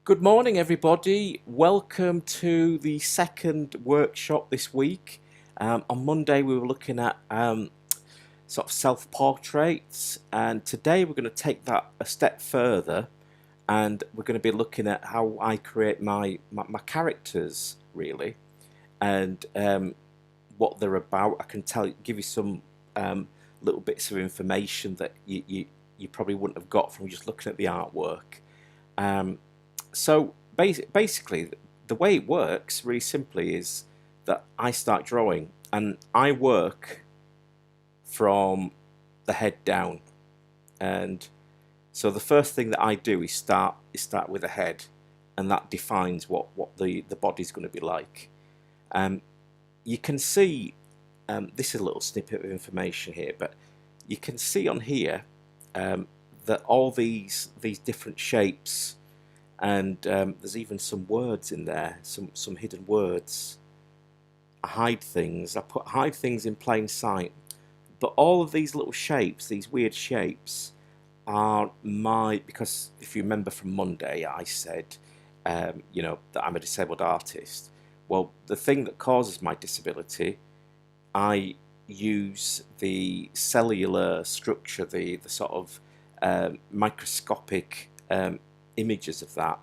Good morning, everybody. Welcome to the second workshop this week. On Monday, we were looking at sort of self-portraits, and today we're going to take that a step further, and we're going to be looking at how I create my characters, really, and what they're about. I can give you some little bits of information that you probably wouldn't have got from just looking at the artwork. Um, so basically, the way it works, really simply, is that I start drawing and I work from the head down. And so the first thing that I do is start with the head, and that defines what the body's going to be like. Um, you can see this is a little snippet of information here, but you can see on here that all these different shapes. And there's even some words in there, some hidden words. I hide things. I hide things in plain sight. But all of these little shapes, these weird shapes, are because if you remember from Monday, I said, that I'm a disabled artist. Well, the thing that causes my disability, I use the cellular structure, the sort of microscopic images of that,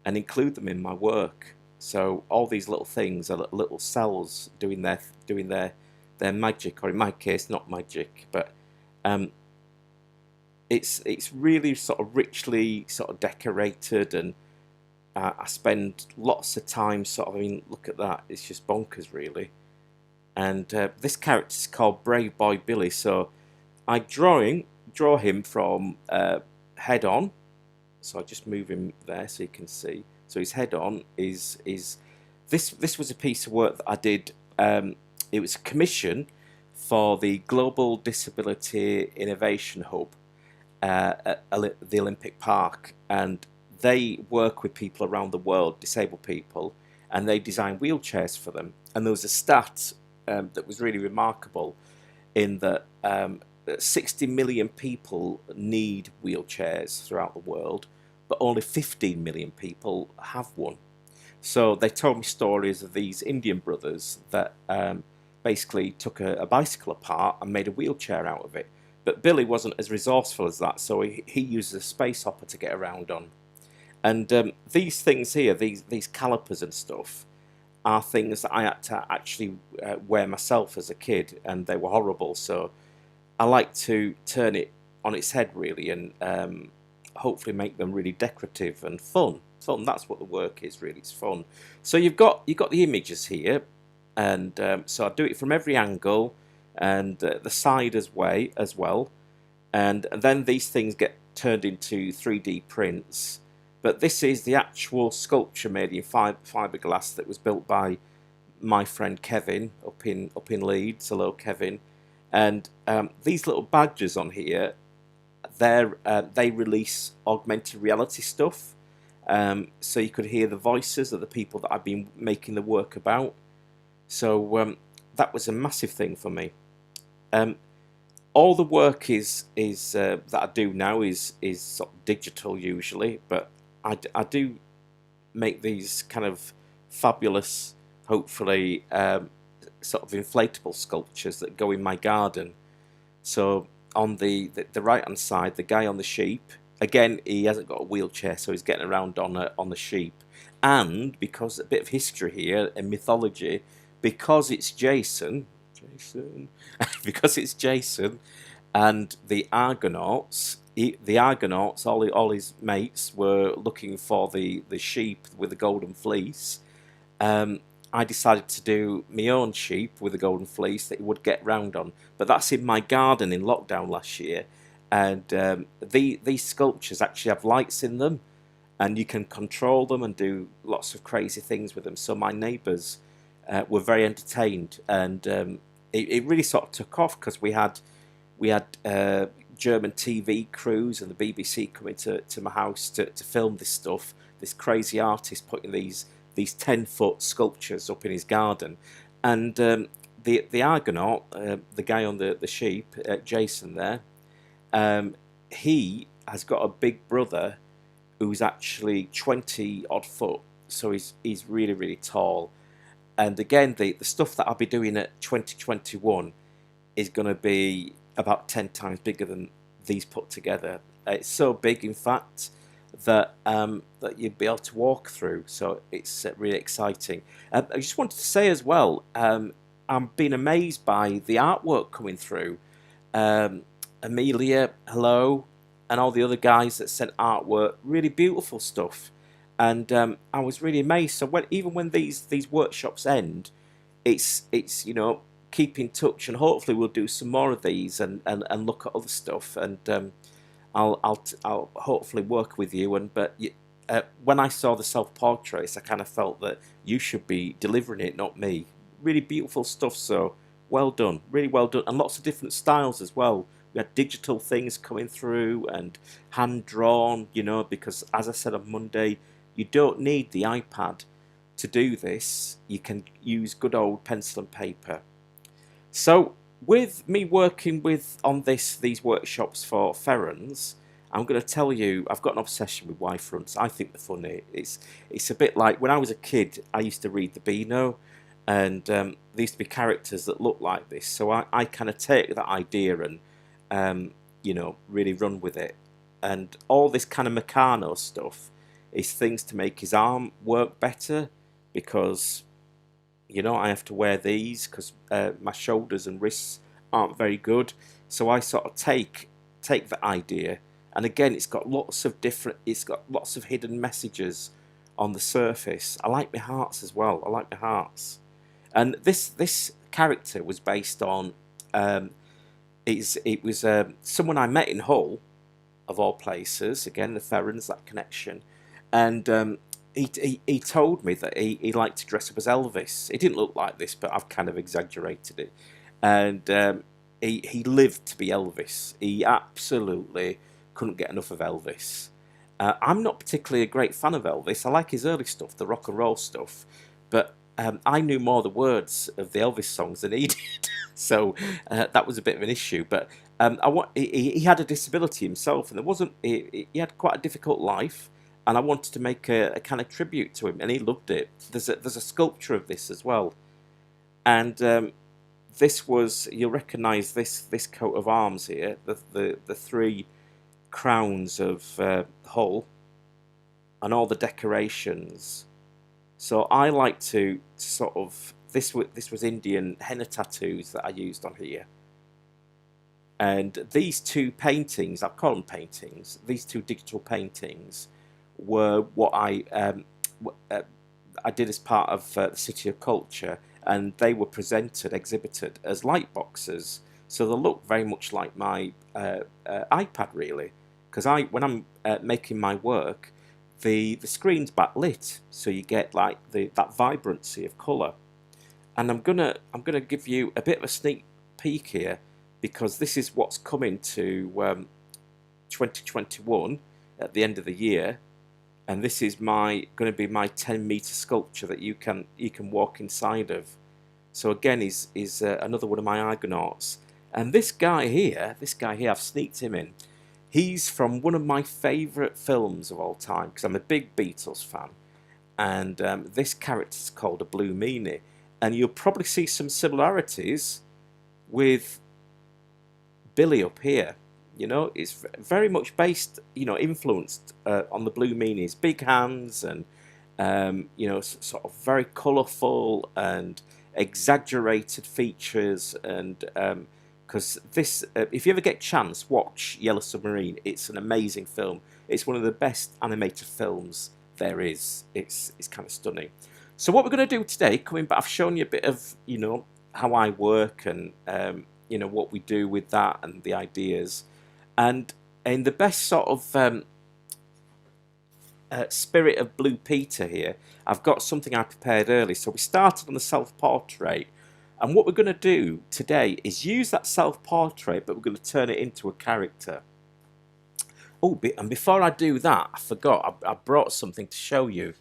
and include them in my work. So all these little things are little cells doing their magic, or in my case, not magic, but it's really sort of richly sort of decorated, and I spend lots of time sort of. I mean, look at that; it's just bonkers, really. And this character is called Brave Boy Billy. So I draw him from head on. So I just move him there so you can see. So his head on is this was a piece of work that I did. It was a commission for the Global Disability Innovation Hub at the Olympic Park, and they work with people around the world, disabled people, and they design wheelchairs for them. And there was a stat that was really remarkable in that 60 million people need wheelchairs throughout the world, but only 15 million people have one. So they told me stories of these Indian brothers that basically took a bicycle apart and made a wheelchair out of it. But Billy wasn't as resourceful as that, so he used a space hopper to get around on. And these things here, these calipers and stuff, are things that I had to actually wear myself as a kid, and they were horrible. So I like to turn it on its head, really, and hopefully make them really decorative and fun. Fun. That's what the work is, really. It's fun. So you've got the images here, and so I do it from every angle, and the side as well, and then these things get turned into 3D prints. But this is the actual sculpture made in fiberglass that was built by my friend Kevin up in Leeds. Hello, Kevin. And these little badges on here, they release augmented reality stuff, so you could hear the voices of the people that I've been making the work about. So that was a massive thing for me. All the work is that I do now is sort of digital usually, but I do make these kind of fabulous, hopefully sort of inflatable sculptures that go in my garden. So on the right hand side, the guy on the sheep, again, he hasn't got a wheelchair, so he's getting around on the sheep. And because a bit of history here and mythology, because it's Jason, because it's Jason, and the Argonauts, all his mates were looking for the sheep with the golden fleece. I decided to do my own sheep with a golden fleece that he would get round on. But that's in my garden in lockdown last year. And these sculptures actually have lights in them, and you can control them and do lots of crazy things with them. So my neighbours were very entertained, and it really sort of took off because we had German TV crews and the BBC coming to my house to film this stuff. This crazy artist putting these 10-foot sculptures up in his garden, and the Argonaut, the guy on the sheep, Jason there, he has got a big brother who's actually 20 odd foot, so he's really, really tall. And again, the stuff that I'll be doing at 2021 is going to be about 10 times bigger than these put together. It's so big, in fact, that that you'd be able to walk through. So it's really exciting. I just wanted to say as well, I'm being amazed by the artwork coming through. Amelia, hello, and all the other guys that sent artwork, really beautiful stuff. And I was really amazed. So even when these workshops end, it's you know, keep in touch, and hopefully we'll do some more of these and look at other stuff. And I'll hopefully work with you. And when I saw the self-portraits, I kind of felt that you should be delivering it, not me. Really beautiful stuff. So well done, really well done, and lots of different styles as well. We had digital things coming through and hand drawn, you know, because as I said on Monday, you don't need the iPad to do this. You can use good old pencil and paper. So with me working on these workshops for Ferrans, I'm going to tell you, I've got an obsession with Y fronts. I think they're funny. It's a bit like when I was a kid, I used to read the Beano, and there used to be characters that look like this. So I kind of take that idea and you know, really run with it. And all this kind of Meccano stuff is things to make his arm work better, because you know, I have to wear these because my shoulders and wrists aren't very good. So I sort of take the idea, and again, it's got lots of hidden messages on the surface. I like my hearts as well. I like my hearts, and this character was based on it was someone I met in Hull, of all places. Again, the Ferrans, that connection, and he told me that he liked to dress up as Elvis. He didn't look like this, but I've kind of exaggerated it. And he lived to be Elvis. He absolutely couldn't get enough of Elvis. I'm not particularly a great fan of Elvis. I like his early stuff, the rock and roll stuff, but I knew more the words of the Elvis songs than he did. So that was a bit of an issue. But he had a disability himself, and he had quite a difficult life. And I wanted to make a kind of tribute to him, and he loved it. There's a sculpture of this as well, and this was, you'll recognise this coat of arms here, the three crowns of Hull, and all the decorations. So I like to sort of this was Indian henna tattoos that I used on here, and these two paintings, I call them paintings. These two digital paintings were what I did as part of the City of Culture, and they were exhibited as light boxes. So they look very much like my iPad, really, because when I'm making my work, the screen's backlit, so you get like that vibrancy of colour. And I'm gonna give you a bit of a sneak peek here, because this is what's coming to 2021 at the end of the year. And this is going to be my 10-meter sculpture that you can walk inside of. So again, is another one of my Argonauts. And this guy here, I've sneaked him in. He's from one of my favourite films of all time, because I'm a big Beatles fan. And this character's called a Blue Meanie. And you'll probably see some similarities with Billy up here. You know, it's very much based, you know, influenced on the Blue Meanies. Big hands and, you know, sort of very colourful and exaggerated features. And because this, if you ever get a chance, watch Yellow Submarine. It's an amazing film. It's one of the best animated films there is. It's kind of stunning. So what we're going to do today, coming back, I've shown you a bit of, you know, how I work and, you know, what we do with that and the ideas. And in the best sort of spirit of Blue Peter here, I've got something I prepared early. So we started on the self-portrait. And what we're going to do today is use that self-portrait, but we're going to turn it into a character. Oh, and before I do that, I forgot, I brought something to show you.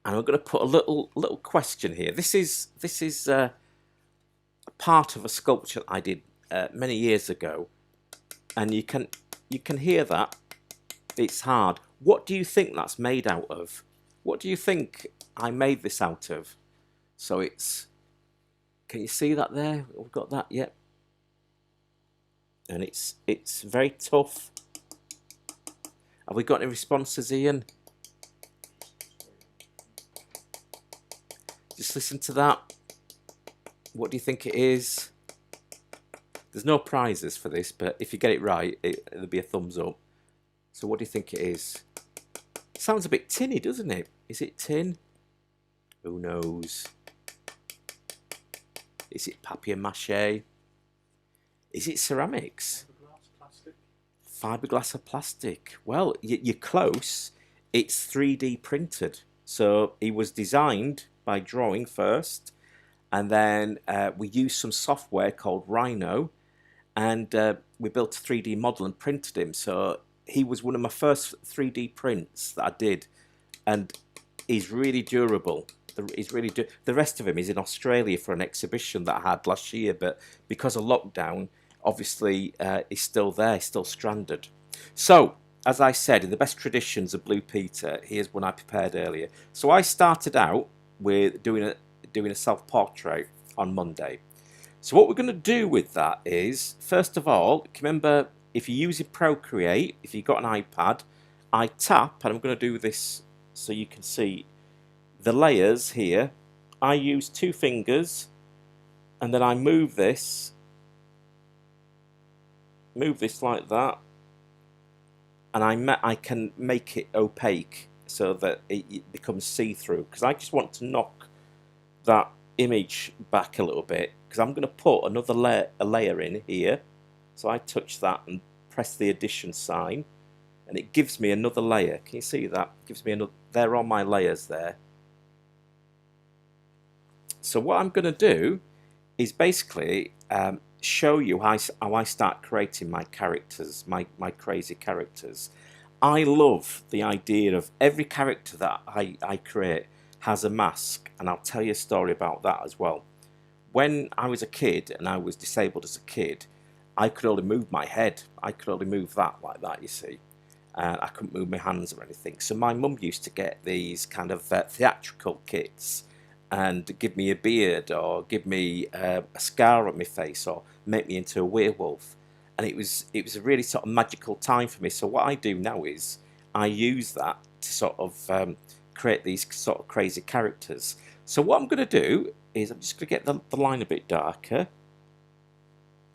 And I'm going to put a little question here. This is a part of a sculpture I did many years ago. And you can hear that it's hard. What do you think that's made out of? What do you think I made this out of? So it's, can you see that there? We've got that, yep. And it's very tough. Have we got any responses, Ian? Just listen to that. What do you think it is? There's no prizes for this, but if you get it right, it'll be a thumbs up. So what do you think it is? It sounds a bit tinny, doesn't it? Is it tin? Who knows? Is it papier-mâché? Is it ceramics? Fiberglass or plastic? Well, you're close. It's 3D printed. So it was designed by drawing first, and then we used some software called Rhino, and we built a 3D model and printed him. So he was one of my first 3D prints that I did, and he's really durable. The rest of him is in Australia for an exhibition that I had last year, but because of lockdown, obviously he's still there, still stranded. So, as I said, in the best traditions of Blue Peter, here's one I prepared earlier. So I started out with doing a self-portrait on Monday. So what we're going to do with that is, first of all, remember, if you're using Procreate, if you've got an iPad, I tap, and I'm going to do this so you can see the layers here. I use 2 fingers, and then I move this like that, and I can make it opaque so that it becomes see-through, because I just want to knock that image back a little bit, because I'm going to put another layer in here. So I touch that and press the addition sign, and it gives me another layer. Can you see that? It gives me another. There are my layers there. So what I'm going to do is basically show you how I start creating my characters, my crazy characters. I love the idea of every character that I create has a mask, and I'll tell you a story about that as well. When I was a kid and I was disabled as a kid, I could only move my head. I could only move that like that, you see. I couldn't move my hands or anything. So my mum used to get these kind of theatrical kits and give me a beard, or give me a scar on my face, or make me into a werewolf. And it was a really sort of magical time for me. So what I do now is I use that to sort of create these sort of crazy characters. So what I'm going to do is I'm just going to get the line a bit darker,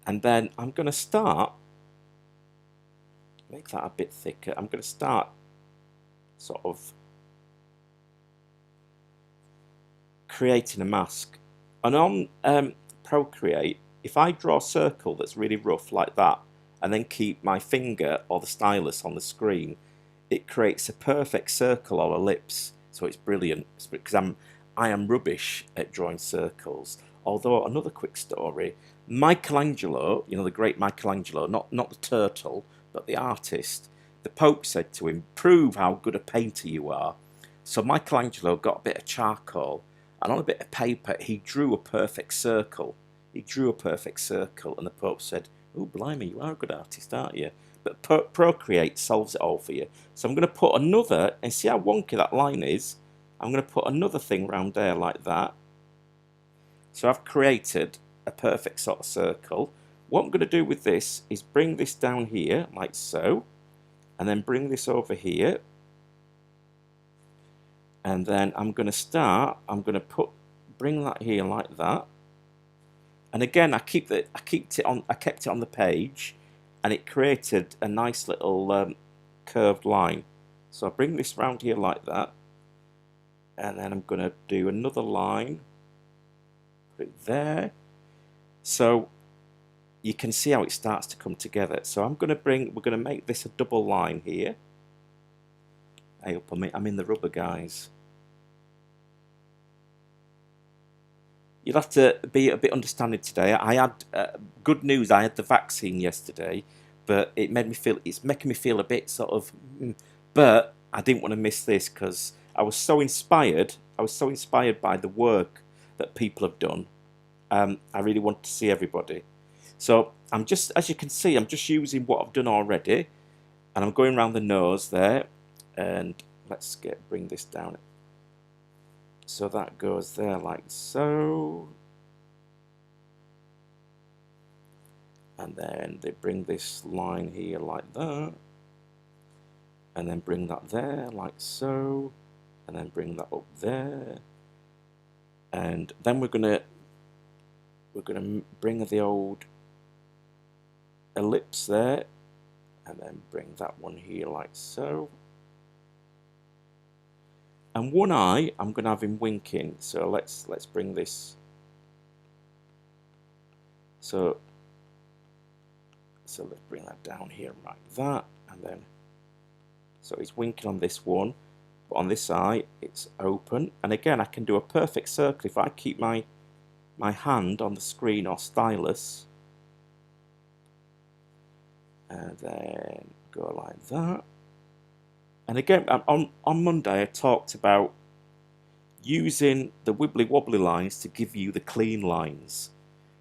and then I'm going to start, make that a bit thicker. I'm going to start sort of creating a mask. And on Procreate, if I draw a circle that's really rough like that, and then keep my finger or the stylus on the screen, it creates a perfect circle or ellipse. So it's brilliant, because I am rubbish at drawing circles. Although, another quick story, Michelangelo, you know, the great Michelangelo, not the turtle, but the artist, the Pope said to him, "Prove how good a painter you are." So Michelangelo got a bit of charcoal, and on a bit of paper he drew a perfect circle. He drew a perfect circle, and the Pope said, "Oh, blimey, you are a good artist, aren't you?" But Procreate solves it all for you. So I'm going to put another, and see how wonky that line is? I'm going to put another thing round there like that. So I've created a perfect sort of circle. What I'm going to do with this is bring this down here, like so, and then bring this over here. And then I'm going to bring that here like that. And again, I kept it on the page, and it created a nice little curved line. So I bring this round here like that, and then I'm going to do another line, put it there. So you can see how it starts to come together. So we're going to make this a double line here. I hope I'm in the rubber, guys. You'll have to be a bit understanding today. I had good news. I had the vaccine yesterday, but it's making me feel a bit sort of. But I didn't want to miss this, because I was so inspired. I was so inspired by the work that people have done. I really want to see everybody. So I'm just, as you can see, I'm just using what I've done already, and I'm going around the nose there, and let's bring this down. So that goes there like so. And then they bring this line here like that. And then bring that there like so. And then bring that up there. And then we're gonna bring the old ellipse there. And then bring that one here like so. And one eye, I'm going to have him winking. So let's bring this. So let's bring that down here like that, and then so he's winking on this one, but on this eye it's open. And again, I can do a perfect circle if I keep my hand on the screen or stylus, and then go like that. And again, on Monday I talked about using the wibbly wobbly lines to give you the clean lines.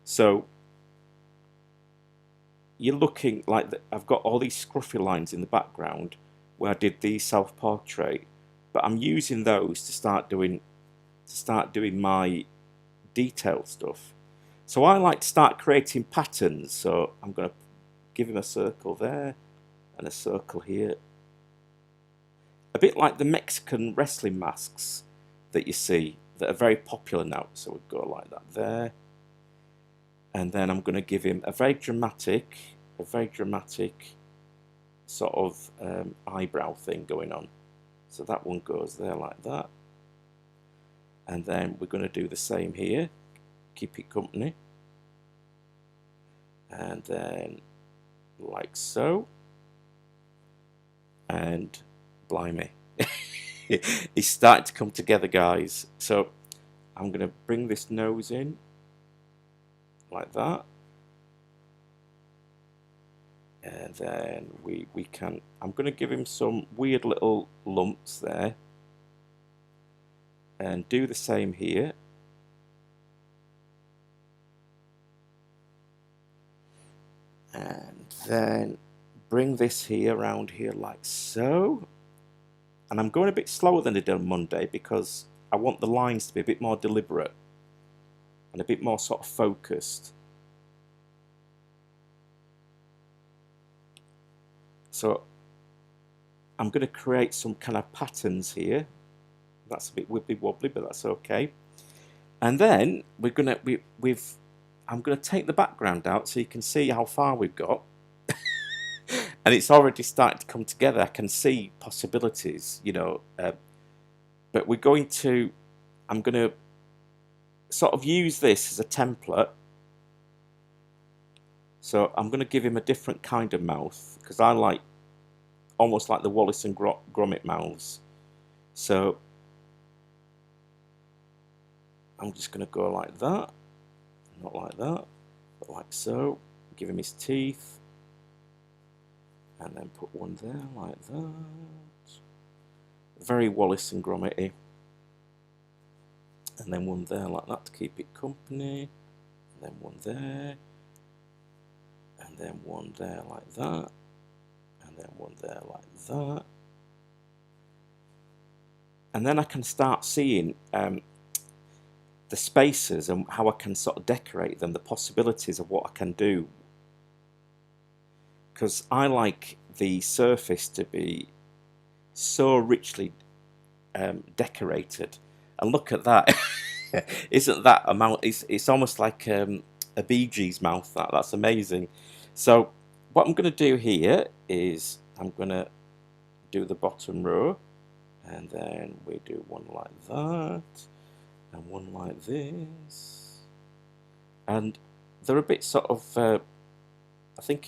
So you're looking like I've got all these scruffy lines in the background where I did the self-portrait, but I'm using those to start doing my detailed stuff. So I like to start creating patterns. So I'm going to give him a circle there and a circle here. A bit like the Mexican wrestling masks that you see that are very popular now. So we go like that there. And then I'm going to give him a very dramatic sort of eyebrow thing going on. So that one goes there like that. And then we're going to do the same here. Keep it company. And then like so. And blimey. It's starting to come together, guys. So I'm going to bring this nose in like that. And then I'm going to give him some weird little lumps there. And do the same here. And then bring this here around here like so. And I'm going a bit slower than I did on Monday because I want the lines to be a bit more deliberate and a bit more sort of focused. So I'm going to create some kind of patterns here. That's a bit wibbly wobbly, but that's okay. And then I'm going to take the background out so you can see how far we've got. And it's already starting to come together. I can see possibilities, you know. But I'm going to sort of use this as a template. So I'm going to give him a different kind of mouth because I like almost like the Wallace and Gromit mouths. So I'm just going to go like that, not like that, but like so. Give him his teeth. And then put one there like that. Very Wallace and Gromit-y. And then one there like that to keep it company. And then one there. And then one there like that. And then one there like that. And then I can start seeing the spaces and how I can sort of decorate them, the possibilities of what I can do. Because I like the surface to be so richly decorated. And look at that. Isn't that a mouth? It's almost like a Bee Gees mouth. That's amazing. So what I'm going to do here is I'm going to do the bottom row. And then we do one like that. And one like this. And they're a bit sort of... I think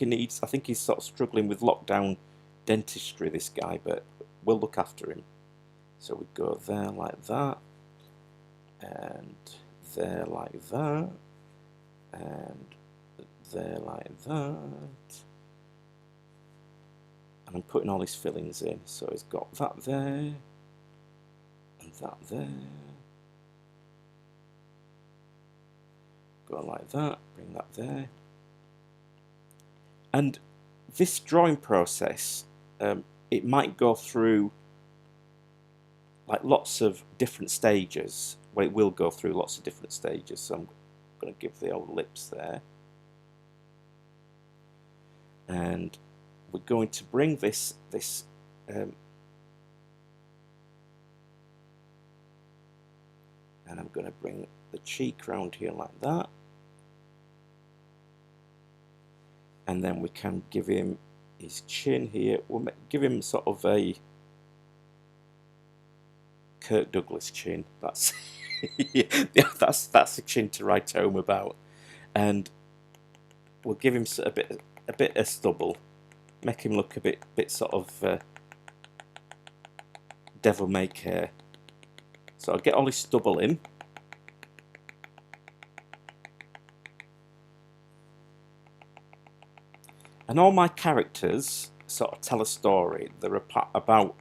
he's sort of struggling with lockdown dentistry, this guy, but we'll look after him. So we go there like that, and there like that, and there like that. And I'm putting all his fillings in. So he's got that there, and that there. Go like that, bring that there. And this drawing process, it might go through like lots of different stages. Well, it will go through lots of different stages, so I'm going to give the old lips there. And we're going to bring this and I'm going to bring the cheek round here like that, and then we can give him his chin here. We'll give him sort of a Kirk Douglas chin. That's yeah, that's a chin to write home about. And we'll give him a bit of stubble, make him look a bit sort of devil may care. So I'll get all his stubble in. And all my characters sort of tell a story. They're about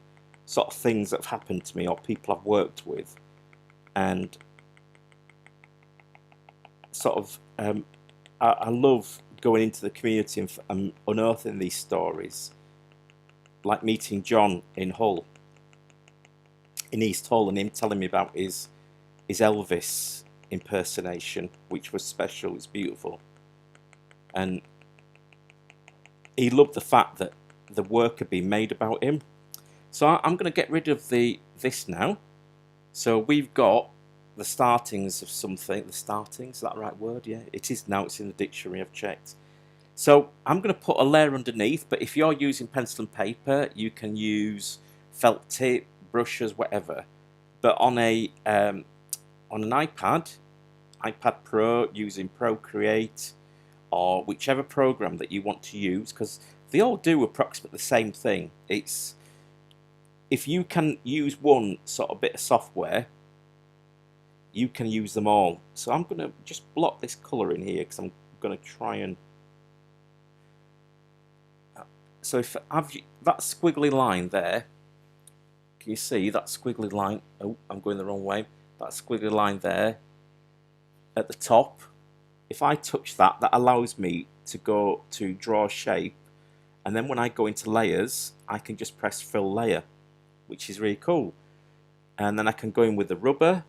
sort of things that have happened to me or people I've worked with. And sort of, I love going into the community and unearthing these stories. Like meeting John in Hull, in East Hull, and him telling me about his Elvis impersonation, which was special. It's beautiful. And he loved the fact that the work had been made about him. So I'm going to get rid of this now. So we've got the startings of something. The startings, is that the right word? Yeah, it is now. It's in the dictionary, I've checked. So I'm going to put a layer underneath, but if you're using pencil and paper, you can use felt tip, brushes, whatever. But on an iPad Pro, using Procreate, or whichever program that you want to use, because they all do approximately the same thing. It's, if you can use one sort of bit of software, you can use them all. So I'm going to just block this colour in here, because I'm going to try and... So if I've that squiggly line there, can you see that squiggly line? Oh, I'm going the wrong way. That squiggly line there at the top. If I touch that, that allows me to go to draw a shape, and then when I go into layers, I can just press fill layer, which is really cool. And then I can go in with the rubber,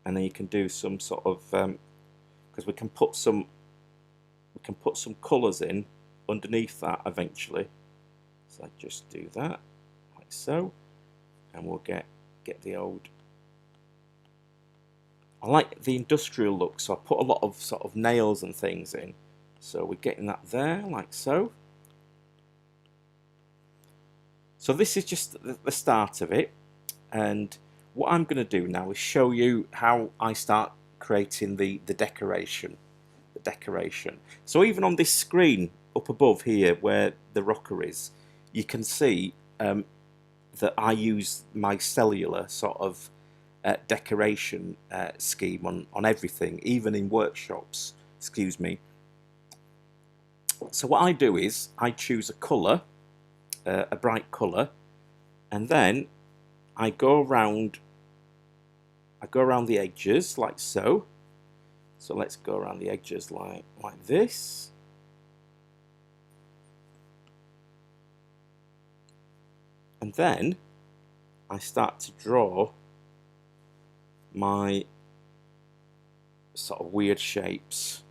and then you can do some sort of because we can put some colours in underneath that eventually. So I just do that like so, and we'll get the old... I like the industrial look, so I put a lot of sort of nails and things in. So we're getting that there, like so. So this is just the start of it. And what I'm going to do now is show you how I start creating the decoration. So even on this screen up above here where the rocker is, you can see that I use my cellular sort of decoration scheme on everything, even in workshops, excuse me. So what I do is I choose a colour, a bright colour, and then I go around the edges like so. So let's go around the edges like this. And then I start to draw my sort of weird shapes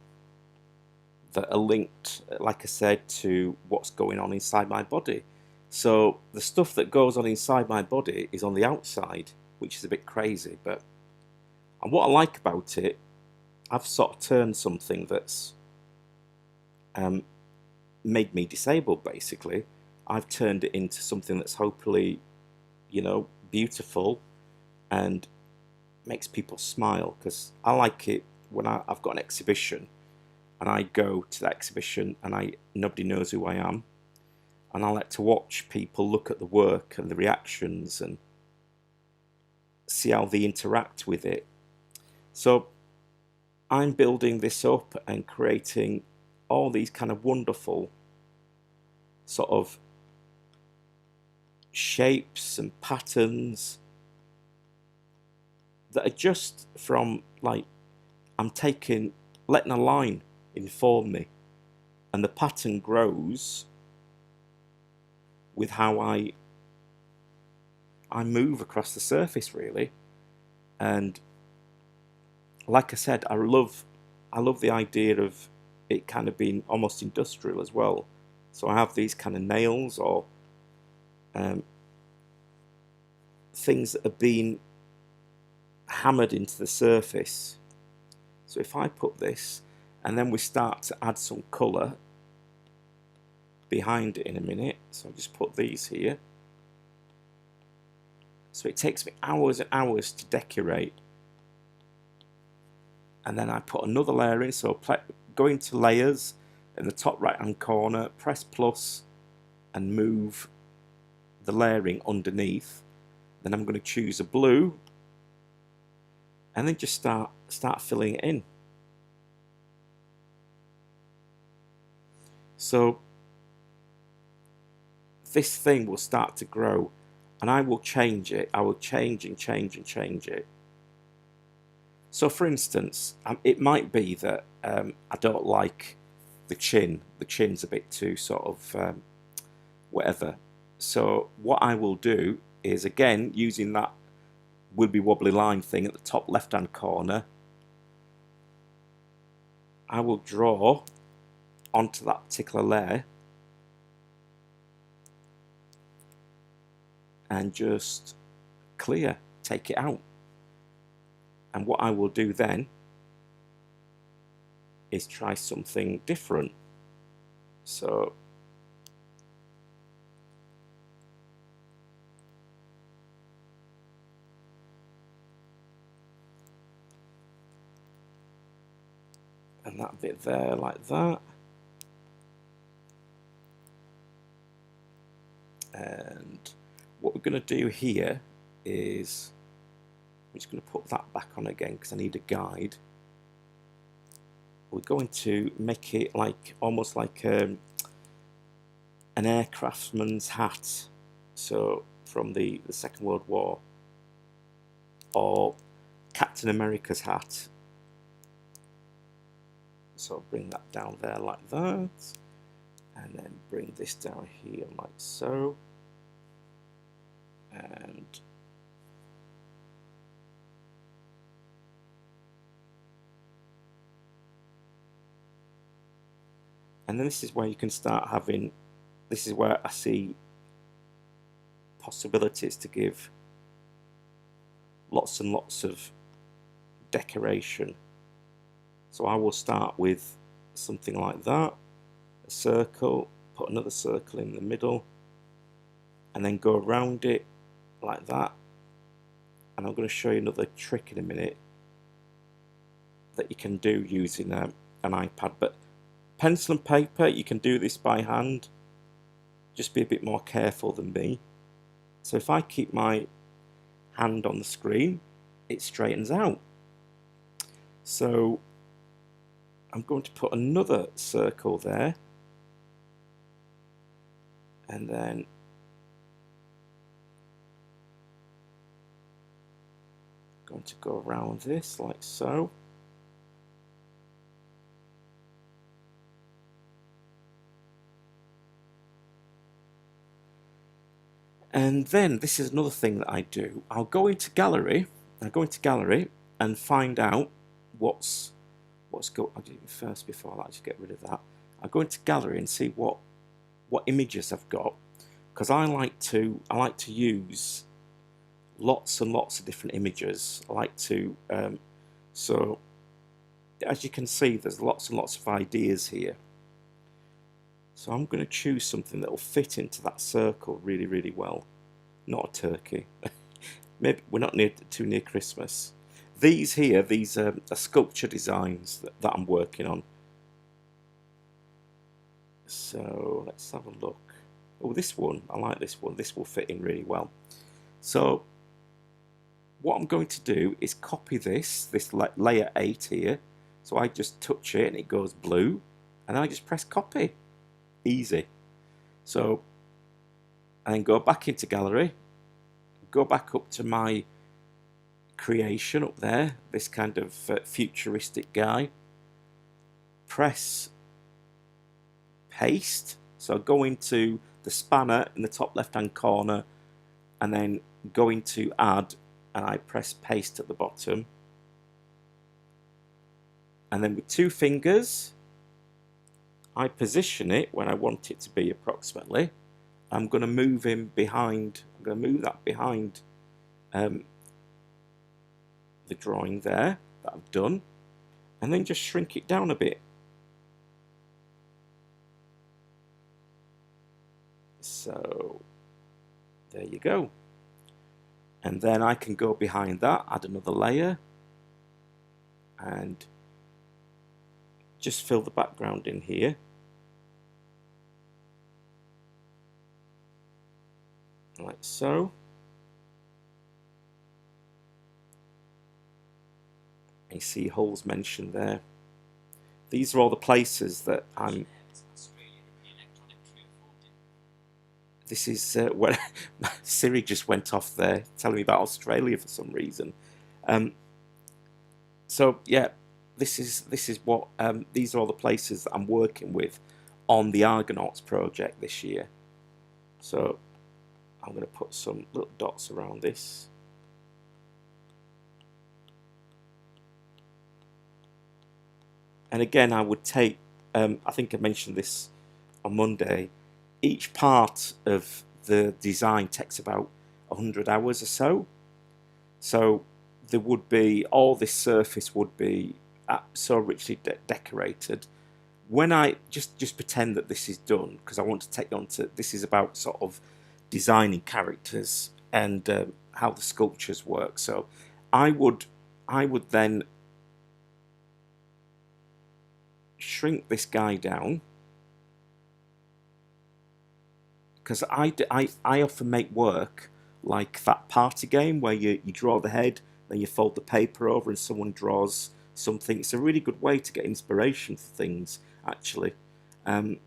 that are linked, like I said, to what's going on inside my body. So the stuff that goes on inside my body is on the outside, which is a bit crazy, but... And what I like about it, I've sort of turned something that's made me disabled, basically. I've turned it into something that's hopefully, you know, beautiful and makes people smile, because I like it when I've got an exhibition and I go to that exhibition and nobody knows who I am, and I like to watch people look at the work and the reactions and see how they interact with it. So I'm building this up and creating all these kind of wonderful sort of shapes and patterns that are just from, like, I'm letting a line inform me, and the pattern grows with how I I move across the surface really. And like I said, I love the idea of it kind of being almost industrial as well. So I have these kind of nails or things that are being hammered into the surface. So if I put this, and then we start to add some colour behind it in a minute. So I'll just put these here. So it takes me hours and hours to decorate. And then I put another layer in, so go into layers in the top right hand corner, press plus and move the layering underneath. Then I'm going to choose a blue and then just start filling it in. So this thing will start to grow and I will change it. I will change and change and change it. So for instance, it might be that I don't like the chin. The chin's a bit too sort of whatever. So what I will do is, again, using that wibbly wobbly line thing at the top left hand corner, I will draw onto that particular layer and just clear, take it out. And what I will do then is try something different. So and that bit there like that. And what we're going to do here is I'm just going to put that back on again because I need a guide. We're going to make it like almost like an aircraftman's hat, so from the Second World War, or Captain America's hat. So I'll bring that down there like that, and then bring this down here like so, and then this is where you can start having, this is where I see possibilities to give lots and lots of decoration. So I will start with something like that, a circle, put another circle in the middle, and then go around it like that. And I'm going to show you another trick in a minute that you can do using an iPad. But pencil and paper, you can do this by hand. Just be a bit more careful than me. So if I keep my hand on the screen, it straightens out. So I'm going to put another circle there, and then I'm going to go around this like so. And then this is another thing that I do. I'll go into gallery. And find out what's I'll do it first before I just get rid of that. I'll go into gallery and see what images I've got, because I like to use lots and lots of different images. I like to so as you can see, there's lots and lots of ideas here. So I'm going to choose something that will fit into that circle really, really well. Not a turkey. Maybe we're not too near Christmas. These here, these are sculpture designs that I'm working on. So let's have a look. Oh, this one, I like this one. This will fit in really well. So what I'm going to do is copy this layer 8 here. So I just touch it and it goes blue, and then I just press copy. Easy. So, and then go back into gallery, go back up to my creation up there, this kind of futuristic guy, press paste. So go into the spanner in the top left hand corner and then going to add, and I press paste at the bottom, and then with 2 fingers I position it when I want it to be approximately. I'm going to move him behind, I'm going to move that behind the drawing there that I've done, and then just shrink it down a bit. So there you go. And then I can go behind that, add another layer, and just fill the background in here. Like so. You see holes mentioned there. These are all the places that I'm... This is when Siri just went off there telling me about Australia for some reason. So yeah, this is what these are all the places that I'm working with on the Argonauts project this year. So I'm going to put some little dots around this. And again, I would take, I think I mentioned this on Monday, each part of the design takes about 100 hours or so. So there would be, all this surface would be so richly decorated. When I just pretend that this is done, because I want to take on to, this is about sort of designing characters and how the sculptures work. So I would then shrink this guy down, because I often make work like that party game where you draw the head, then you fold the paper over and someone draws something. It's a really good way to get inspiration for things, actually. I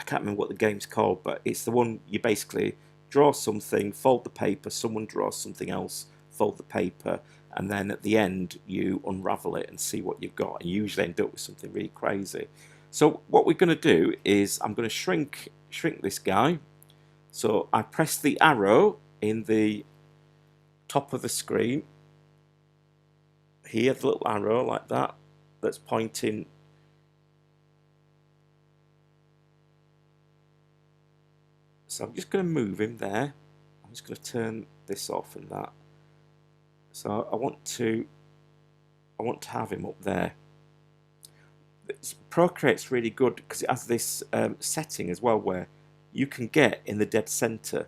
can't remember what the game's called, but it's the one you basically draw something, fold the paper, someone draws something else, fold the paper, and then at the end you unravel it and see what you've got, and you usually end up with something really crazy. So what we're going to do is I'm going to shrink this guy. So I press the arrow in the top of the screen here, the little arrow like that, that's pointing. So I'm just going to move him there. I'm just going to turn this off and that. So I want to have him up there. Procreate's really good because it has this setting as well where you can get in the dead center.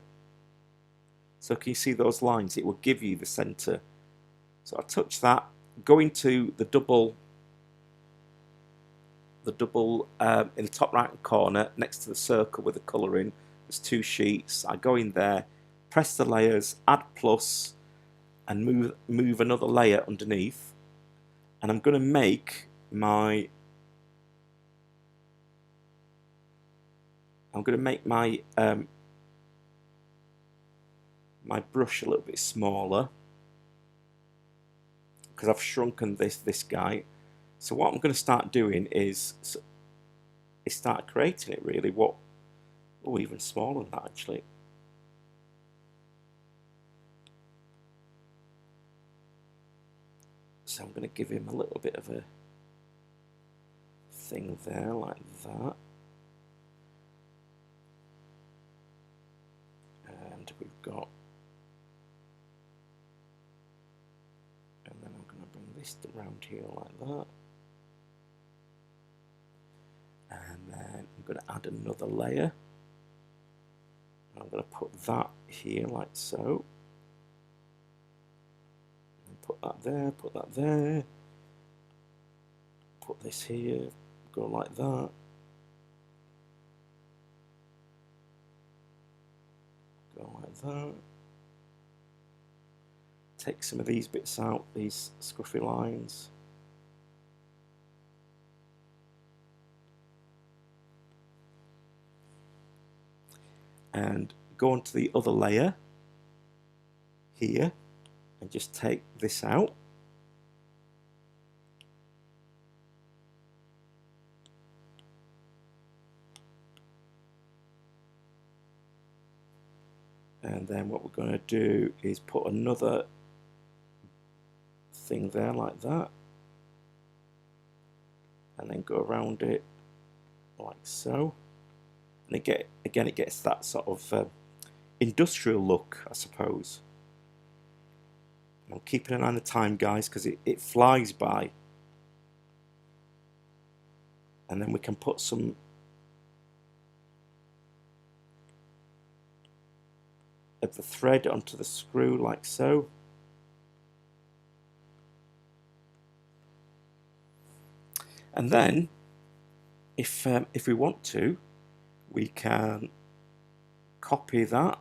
So can you see those lines? It will give you the center. So I touch that, go into the double in the top right corner next to the circle with the colouring. There's 2 sheets. I go in there, press the layers, add plus, and move another layer underneath. And I'm going to make my my brush a little bit smaller because I've shrunken this guy. So what I'm going to start doing is start creating it really. Even smaller than that actually. So I'm going to give him a little bit of a thing there like that. And we've got, and then I'm going to bring this around here like that. And then I'm going to add another layer. I'm going to put that here like so. And put that there, put that there. Put this here, go like that. Go like that. Take some of these bits out, these scruffy lines. And go onto the other layer here and just take this out. And then what we're going to do is put another thing there like that, and then go around it like so. And it gets that sort of industrial look, I suppose. I'm keeping an eye on the time, guys, because it flies by. And then we can put some of the thread onto the screw like so. And then if we want to, we can copy that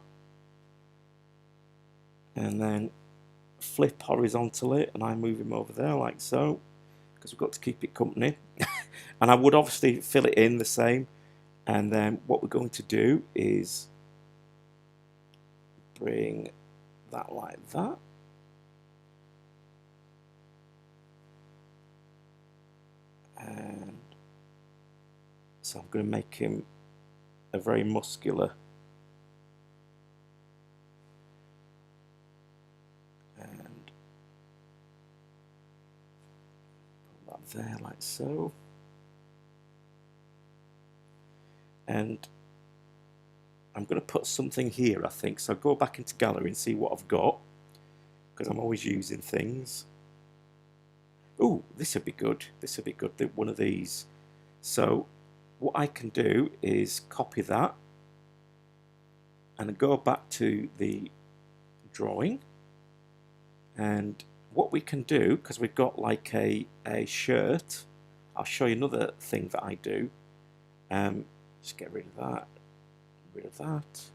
and then flip horizontally, and I move him over there like so, because we've got to keep it company. And I would obviously fill it in the same, and then what we're going to do is bring that like that, and so I'm going to make him a very muscular, and put that there like so. And I'm going to put something here, I think. So I'll go back into gallery and see what I've got, because I'm always using things. Oh, this would be good. This would be good. One of these. So what I can do is copy that and go back to the drawing. And what we can do, because we've got like a shirt, I'll show you another thing that I do. Just get rid of that,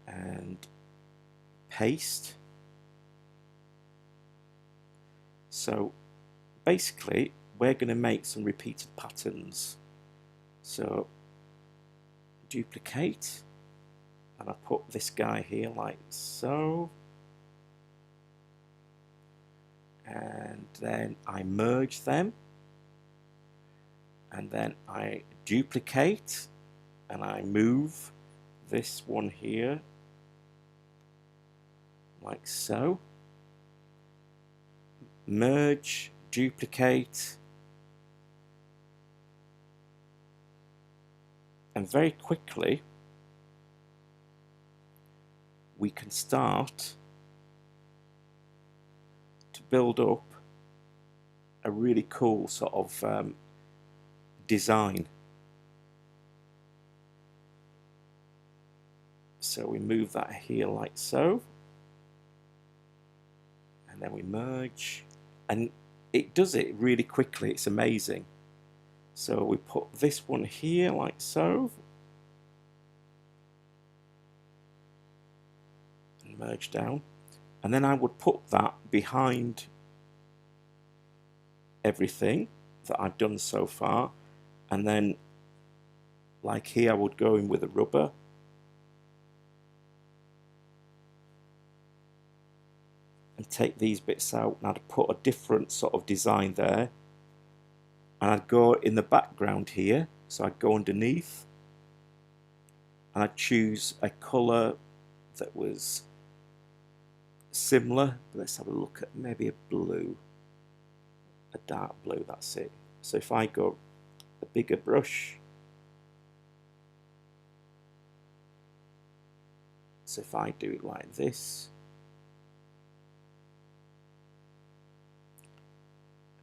and paste. So basically we're going to make some repeated patterns. So duplicate, and I put this guy here like so, and then I merge them, and then I duplicate, and I move this one here like so, merge, duplicate, and very quickly we can start to build up a really cool sort of design. So we move that here like so, and then we merge, and it does it really quickly. It's amazing. So we put this one here like so, and merge down, and then I would put that behind everything that I've done so far, and then like here I would go in with a rubber, and take these bits out, and I'd put a different sort of design there, and I'd go in the background here, so I'd go underneath, and I'd choose a colour that was similar. Let's have a look at maybe a blue, a dark blue, that's it. So if I go a bigger brush, so if I do it like this,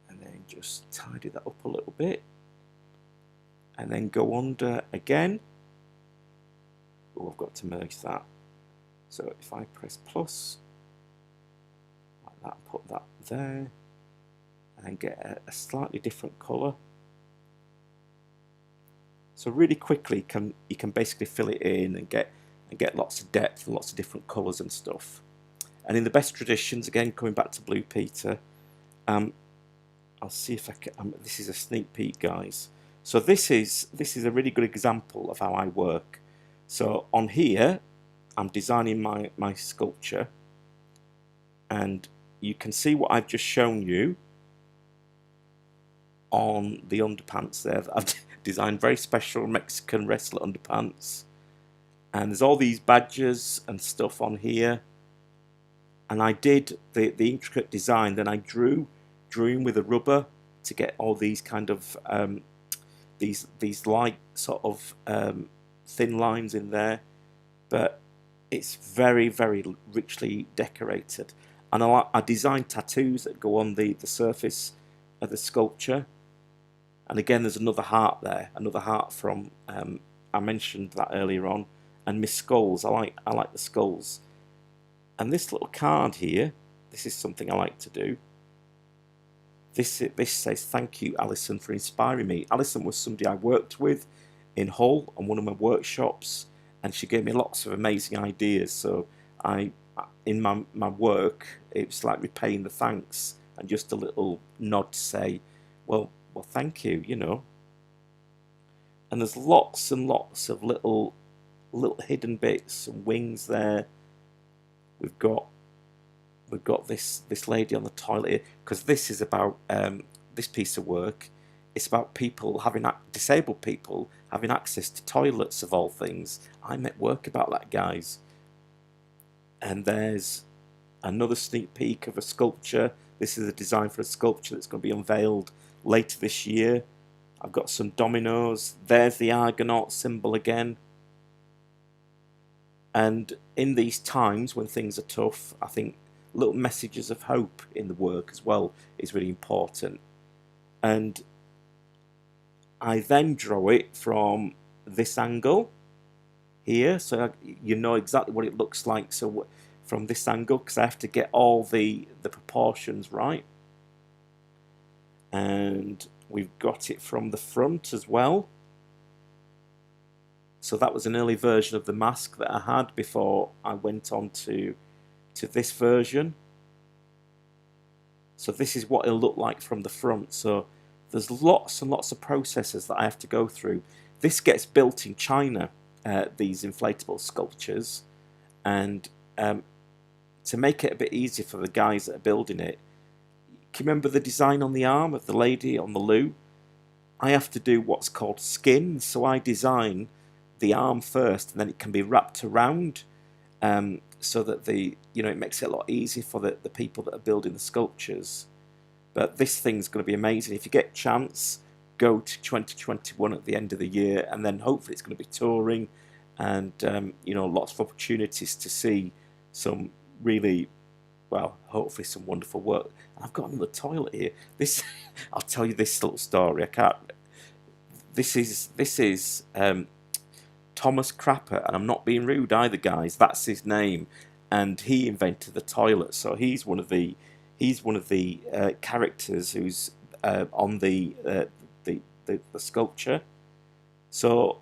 and then just tidy that up a little bit, and then go under again. Oh, I've got to merge that. So if I press plus like that, put that there, and get a slightly different colour. So really quickly you can basically fill it in and get lots of depth and lots of different colours and stuff. And in the best traditions, again coming back to Blue Peter, I'll see if I can. This is a sneak peek, guys. So this is a really good example of how I work. So on here, I'm designing my sculpture, and you can see what I've just shown you on the underpants there that I've designed, very special Mexican wrestler underpants. And there's all these badges and stuff on here. And I did the intricate design. Then I drew in with a rubber to get all these kind of these light sort of thin lines in there. But it's very, very richly decorated. And I designed tattoos that go on the surface of the sculpture. And again, there's another heart there, another heart from I mentioned that earlier on. And my skulls, I like the skulls. And this little card here, this is something I like to do. This says, "Thank you, Alison, for inspiring me." Alison was somebody I worked with in Hull on one of my workshops, and she gave me lots of amazing ideas. So in my work, it was like repaying the thanks and just a little nod to say, well, thank you, you know. And there's lots and lots of little hidden bits and wings there. We've got this lady on the toilet here, because this is about this piece of work. It's about people disabled people having access to toilets, of all things. I'm at work about that, guys. And there's another sneak peek of a sculpture. This is a design for a sculpture that's going to be unveiled later this year. I've got some dominoes. There's the Argonaut symbol again. And in these times when things are tough, I think little messages of hope in the work as well is really important. And I then draw it from this angle here, so you know exactly what it looks like. So from this angle, because I have to get all the proportions right. And we've got it from the front as well. So that was an early version of the mask that I had before I went on to this version. So this is what it'll look like from the front. So there's lots and lots of processes that I have to go through. This gets built in China, these inflatable sculptures. And to make it a bit easier for the guys that are building it, can you remember the design on the arm of the lady on the loo? I have to do what's called skin. So I design the arm first, and then it can be wrapped around, so that it makes it a lot easier for the people that are building the sculptures. But this thing's going to be amazing. If you get a chance, go to 2021 at the end of the year, and then hopefully it's going to be touring, and lots of opportunities to see some really, well, hopefully some wonderful work. And I've got another toilet here. This, I'll tell you this little story. I can't. This is Thomas Crapper, and I'm not being rude either, guys. That's his name, and he invented the toilet. So he's one of the characters who's on the sculpture. So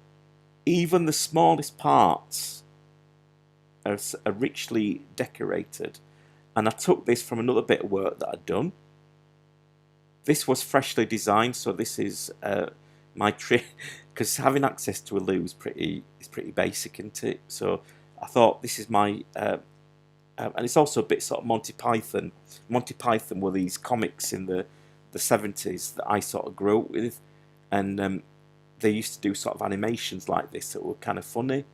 even the smallest parts are richly decorated. And I took this from another bit of work that I'd done. This was freshly designed, so this is my trick, because having access to a loo is pretty basic, isn't it? So I thought this is my and it's also a bit sort of Monty Python. Monty Python were these comics in the 70s that I sort of grew up with, and they used to do sort of animations like this that were kind of funny.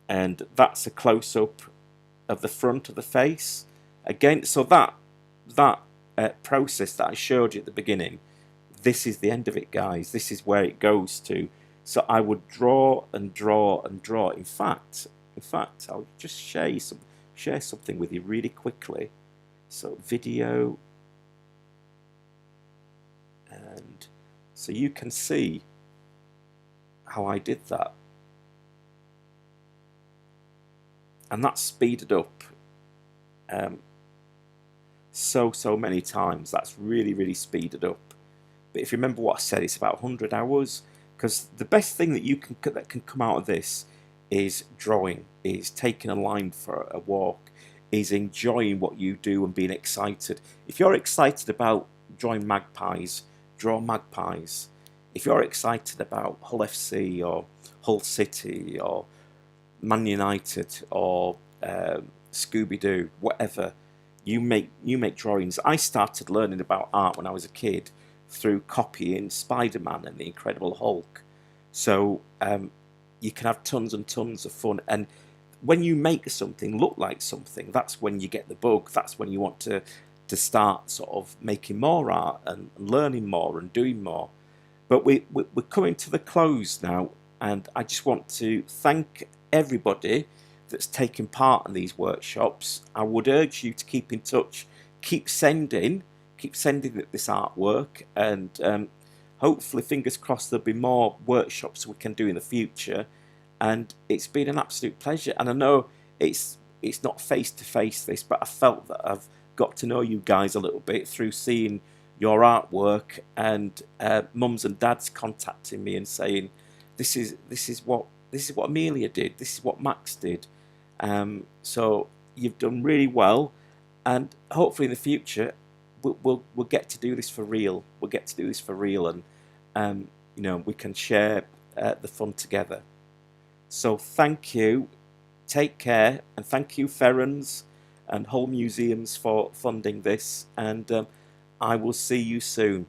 And that's a close-up of the front of the face again. So that process that I showed you at the beginning, this is the end of it, guys. This is where it goes to. So I would draw and draw and draw. In fact, I'll just share something with you really quickly. So video, and so you can see how I did that. And that's speeded up so many times. That's really speeded up. But if you remember what I said, it's about 100 hours. Because the best thing that can come out of this is drawing, is taking a line for a walk, is enjoying what you do and being excited. If you're excited about drawing magpies, draw magpies. If you're excited about Hull FC or Hull City or Man United or Scooby-Doo, whatever, you make drawings. I started learning about art when I was a kid through copying Spider-Man and the Incredible Hulk. So you can have tons and tons of fun. And when you make something look like something, that's when you get the bug. That's when you want to start sort of making more art and learning more and doing more. But we're coming to the close now, and I just want to thank everybody that's taken part in these workshops. I would urge you to keep in touch, keep sending this artwork, and hopefully, fingers crossed, there'll be more workshops we can do in the future. And it's been an absolute pleasure. And I know it's not face to face this, but I felt that I've got to know you guys a little bit through seeing your artwork, and mums and dads contacting me and saying, this is what Amelia did, this is what Max did. So you've done really well, and hopefully in the future we'll get to do this for real. We'll get to do this for real, and you know, we can share the fun together. So thank you, take care, and thank you Ferrans and Hull Museums for funding this, and I will see you soon.